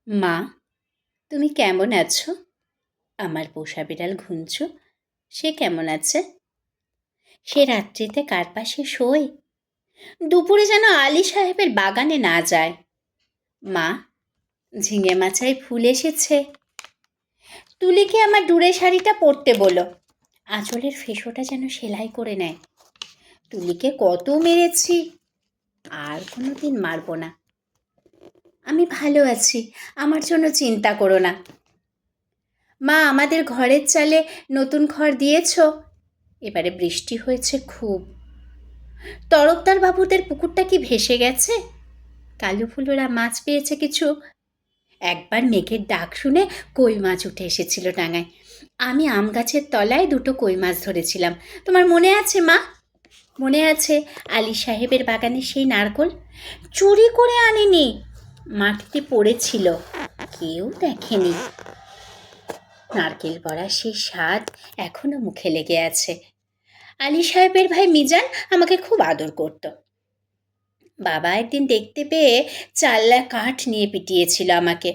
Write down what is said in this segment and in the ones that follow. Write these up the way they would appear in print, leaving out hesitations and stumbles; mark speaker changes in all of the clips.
Speaker 1: মা, তুমি কেমন আছো? আমার পোষা বিড়াল ঘুঞ্চু, সে কেমন আছে? সে রাত্রিতে কার পাশে শোয়? দুপুরে যেন আলী সাহেবের বাগানে না যায়। মা, ঝিঙে মাচায় ফুল এসেছে। তুলিকে আমার ডুরে শাড়িটা পরতে বলো, আঁচলের ফেসোটা যেন সেলাই করে নেয়। তুলিকে কত মেরেছি, আর কোনোদিন মারবো না। আমি ভালো আছি, আমার জন্য চিন্তা করো না। মা, আমাদের ঘরের চালে নতুন খড় দিয়েছ? এবারে বৃষ্টি হয়েছে খুব। তরফদার বাবুদের পুকুরটা কি ভেসে গেছে? কালু ফুলোরা মাছ পেয়েছে কিছু? একবার মেঘের ডাক শুনে কই মাছ উঠে এসেছিল ডাঙায়। আমি আম গাছের তলায় দুটো কই মাছ ধরেছিলাম। তোমার মনে আছে মা? মনে আছে আলী সাহেবের বাগানে সেই নারকোল? চুরি করে আনিনি, মাটিতে পড়েছিল, কেউ দেখেনি। নারকেল বড়া সেই স্বাদ এখনো মুখে লেগে আছে। আলী সাহেবের ভাই মিজান আমাকে খুব আদর করত। বাবা একদিন দেখতে পেয়ে চাল্লা কাঠ নিয়ে পিটিয়েছিল আমাকে।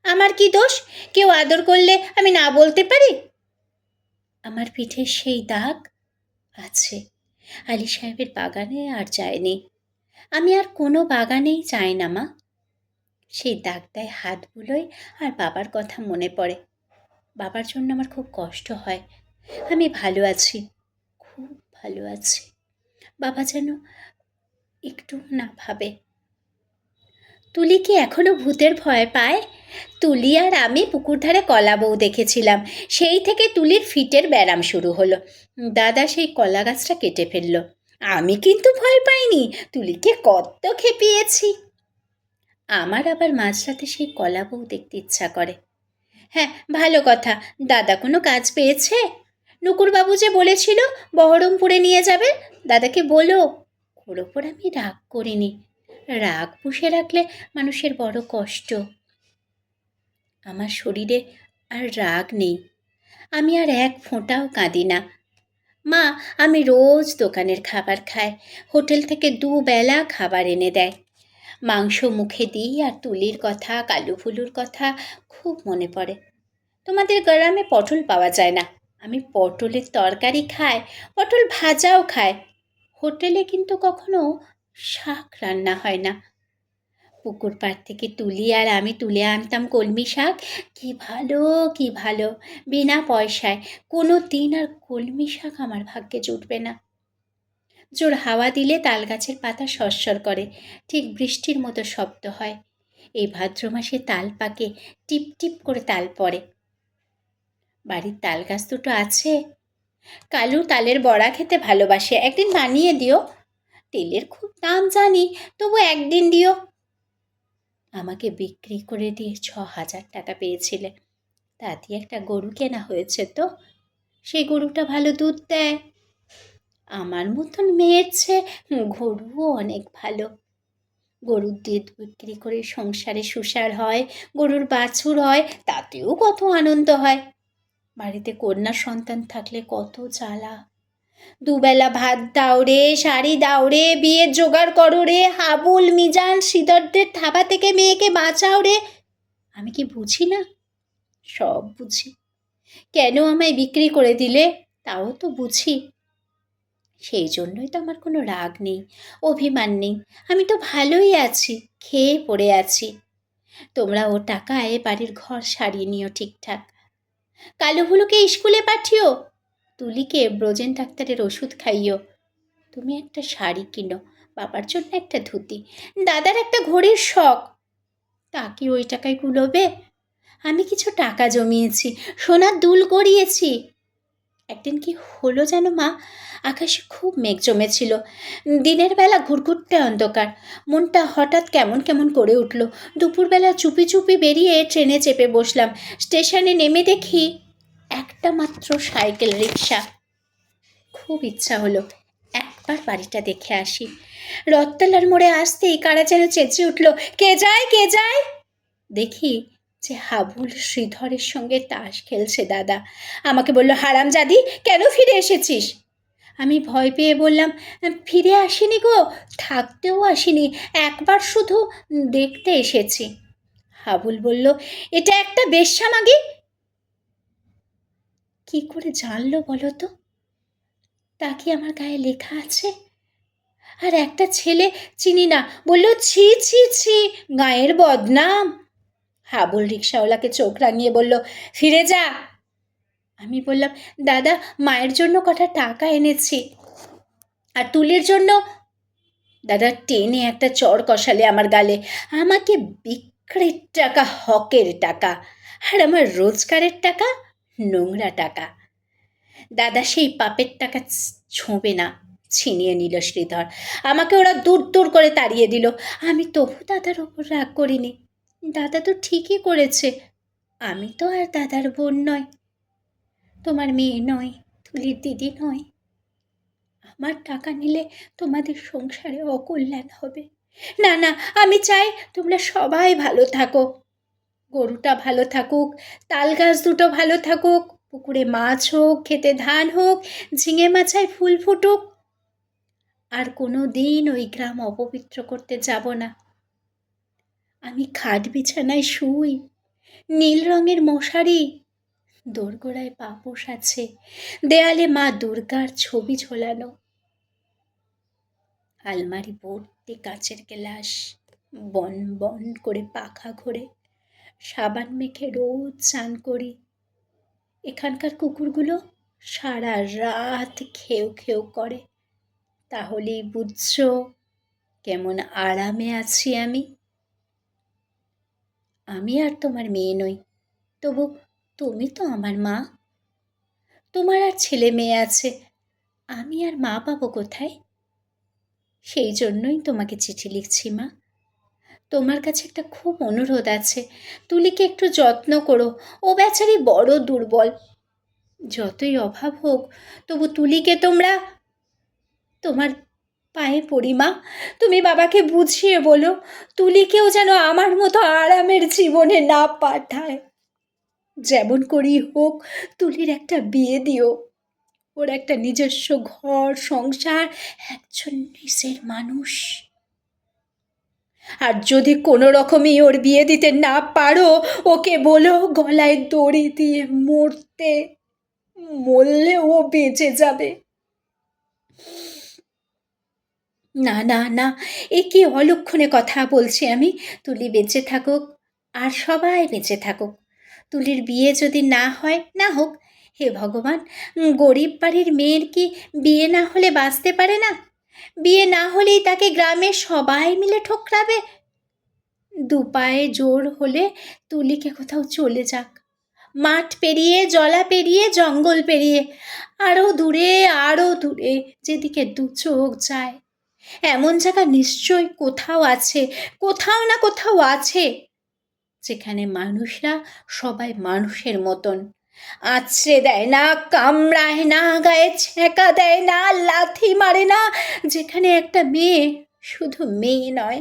Speaker 1: আমার কি দোষ? কেউ আদর করলে আমি না বলতে পারি? আমার পিঠে সেই দাগ আছে। আলী সাহেবের বাগানে আর যায়নি। আমি আর কোনো বাগানেই যাই না মা। সেই দাগটায় হাত বুলোয় আর বাবার কথা মনে পড়ে। বাবার জন্য আমার খুব কষ্ট হয়। আমি ভালো আছি, খুব ভালো আছি। বাবা যেন একটু না ভাবে। তুলি কি এখনো ভূতের ভয় পায়? তুলি আর আমি পুকুর ধারে কলা বউ দেখেছিলাম, সেই থেকে তুলির ফিটের ব্যারাম শুরু হলো। দাদা সেই কলা গাছটা কেটে ফেলল। আমি কিন্তু ভয় পাইনি, তুলিকে কত খেপিয়েছি। আমার আবার মাঝরাতে সেই কলা বউ দেখতে ইচ্ছা করে। হ্যাঁ, ভালো কথা, দাদা কোনো কাজ পেয়েছে? নুকুরবাবু যে বলেছিল বহরমপুরে নিয়ে যাবে, দাদাকে বলো। ওর ওপর আমি রাগ করিনি, রাগ পুষে রাখলে মানুষের বড় কষ্ট। আমার শরীরে আর রাগ নেই, আমি আর এক ফোঁটাও কাঁদি না। মা, আমি রোজ দোকানের খাবার খাই, হোটেল থেকে দুবেলা খাবার এনে দেয়। মাংস মুখে দিই আর তুলির কথা, কালু ফুলুর কথা খুব মনে পড়ে। তোমাদের গ্রামে পটল পাওয়া যায় না, আমি পটলের তরকারি খাই, পটল ভাজাও খাই। হোটেলে কিন্তু কখনো শাক রান্না হয় না। পুকুর পাড় থেকে তুলি আর আমি তুলে আনতাম কলমি শাক। কি ভালো, কি ভালো, বিনা পয়সায়। কোনো দিন আর কলমি শাক আমার ভাগ্যে জুটবে না। জোর হাওয়া দিলে তাল গাছের পাতা সরসর করে, ঠিক বৃষ্টির মতো শব্দ হয়। এই ভাদ্র মাসে তাল পাকে, টিপ টিপ করে তাল পড়ে। বাড়ির তাল গাছ দুটো আছে। কালু তালের বড়া খেতে ভালোবাসে, একদিন বানিয়ে দিও। তেলের খুব দাম জানি, তবু একদিন দিও। আমাকে বিক্রি করে দিয়ে 6,000 টাকা পেয়েছিলে, তা দিয়ে একটা গরু কেনা হয়েছে তো। সেই গরুটা ভালো দুধ দেয়। আমার মতন মেয়ের চেয়ে গরুও অনেক ভালো। গরুর দুধ বিক্রি করে সংসারে সুসার হয়, গরুর বাছুর হয়, তাতেও কত আনন্দ হয়। বাড়িতে কন্যা সন্তান থাকলে কত জ্বালা। দুবেলা ভাত দাও রে, শাড়ি দাও রে, বিয়ের জোগাড় করো রে, হাবুল মিজান শ্রীধরদের থাবা থেকে মেয়েকে বাঁচাও রে। আমি কি বুঝি না? সব বুঝি। কেন আমায় বিক্রি করে দিলে তাও তো বুঝি। সেই জন্যই তো আমার কোনো রাগ নেই, অভিমান নেই। আমি তো ভালোই আছি, খেয়ে পড়ে আছি। তোমরা ও টাকায় বাড়ির ঘর সারিয়ে নিও ঠিকঠাক। কালুভুলুকে স্কুলে পাঠিও, তুলিকে ব্রজেন ডাক্তারের ওষুধ খাইও। তুমি একটা শাড়ি কিনো, বাবার জন্য একটা ধুতি, দাদার একটা ঘড়ির শখ। তা কি ওই টাকায় কুলোবে? আমি কিছু টাকা জমিয়েছি, সোনার দুল গড়িয়েছি। একদিন কি হলো যেন মা, আকাশে খুব মেঘ জমেছিল, দিনের বেলা ঘুরঘুরতে অন্ধকার। মনটা হঠাৎ কেমন কেমন করে উঠল। দুপুরবেলা চুপি চুপি বেরিয়ে ট্রেনে চেপে বসলাম। স্টেশনে নেমে দেখি একটা মাত্র সাইকেল রিক্সা। খুব ইচ্ছা হলো একবার বাড়িটা দেখে আসি। রথতলার মোড়ে আসতেই কারা যেন চেঁচিয়ে উঠল, কে যায়, কে যায়? দেখি যে হাবুল শ্রীধরের সঙ্গে তাস খেলছে দাদা। আমাকে বলল, হারামজাদি, কেন ফিরে এসেছিস? আমি ভয় পেয়ে বললাম, ফিরে আসিনি গো, থাকতেও আসিনি, একবার শুধু দেখতে এসেছি। হাবুল বলল, এটা একটা বেশ্যামাগি। কি করে জানলো বলো তো? তা কি আমার গায়ে লেখা আছে? আর একটা ছেলে চিনি না বলল, ছি ছি ছি, গায়ের বদনাম। হাবুল রিক্সাওয়ালাকে চোখ রাঙিয়ে বলল, ফিরে যা। আমি বললাম, দাদা, মায়ের জন্য কটা টাকা এনেছি, আর তুলির জন্য। দাদা টেনে একটা চড় কষালে আমার গালে। আমাকে বিক্রির টাকা হকের টাকা, আর আমার রোজগারের টাকা নোংরা টাকা। দাদা সেই পাপের টাকা ছোঁবে না, ছিনিয়ে নিল শ্রীধর। আমাকে ওরা দূর দূর করে তাড়িয়ে দিল। আমি তবু দাদার ওপর রাগ করিনি। দাদা তো ঠিকই করেছে। আমি তো আর দাদার বোন নয়, তোমার মেয়ে নয়, তুলির দিদি নয়। আমার টাকা নিলে তোমাদের সংসারে অকল্যাণ হবে। না না, আমি চাই তোমরা সবাই ভালো থাকো। গরুটা ভালো থাকুক, তাল গাছ দুটো ভালো থাকুক, পুকুরে মাছ হোক, খেতে ধান হোক, ঝিঙে মাচায় ফুল ফুটুক। আর কোনো দিন ওই গ্রাম অপবিত্র করতে যাব না। আমি খাট বিছানায় শুই, নীল রঙের মশারি, দোরগোড়ায় পাপোশ আছে, দেয়ালে মা দুর্গার ছবি ঝোলানো, আলমারি ভর্তি কাচের গ্লাস, বন বন করে পাখা ঘোরে, সাবান মেখে রোজ চান করি। এখানকার কুকুরগুলো সারা রাত খেউ খেউ করে। তাহলেই বুঝছো কেমন আরামে আছি আমি। আমি আর তোমার মেয়ে নই, তবু তুমি তো আমার মা। তোমার আর ছেলে মেয়ে আছে, আমি আর মা পাবো কোথায়? সেই জন্যই তোমাকে চিঠি লিখছি মা। তোমার কাছে একটা খুব অনুরোধ আছে, তুলিকে একটু যত্ন করো। ও বেচারি বড় দুর্বল। যতই অভাব হোক, তবু তুলিকে তোমরা, তোমার পায়ে পড়ি মা। তুমি বাবাকে বুঝিয়ে বলো, তুলিকেও যেন আমার মতো আরামের জীবনে না পাঠায়। যেমন করেই হোক তুলির একটা বিয়ে দিও। ওর একটা নিজস্ব ঘর সংসার, একজন নিজের মানুষ। আর যদি কোনো রকমই ওর বিয়ে দিতে না পারো, ওকে বলো গলায় দড়ি দিয়ে মরতে। মরলে ও বেঁচে যাবে। না না না, এ কি অলক্ষণে কথা বলছি আমি। তুলি বেঁচে থাকুক, আর সবাই বেঁচে থাকুক। তুলির বিয়ে যদি না হয়, না হোক। হে ভগবান, গরিব বাড়ির মেয়ের কি বিয়ে না হলে বাঁচতে পারে না? বিয়ে না হলেই তাকে গ্রামের সবাই মিলে ঠোকরাবে। দুপায়ে জোর হলে তুলিকে কোথাও চলে যাক, মাঠ পেরিয়ে, জলা পেরিয়ে, জঙ্গল পেরিয়ে, আরও দূরে, আরও দূরে, যেদিকে দু চোখ যায়। এমন জায়গা নিশ্চয় কোথাও আছে, কোথাও না কোথাও আছে, যেখানে মানুষরা সবাই মানুষের মতন, আছড়ে দেয় না, কামড়ায় না, গায়ে ছ্যাঁকা দেয় না, লাথি মারে না। যেখানে একটা মেয়ে শুধু মেয়ে নয়,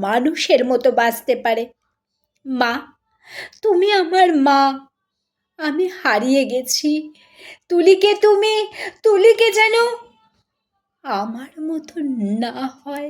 Speaker 1: মানুষের মতো বাঁচতে পারে। মা, তুমি আমার মা। আমি হারিয়ে গেছি। তুলিকে যেন আমার মতো না হয়।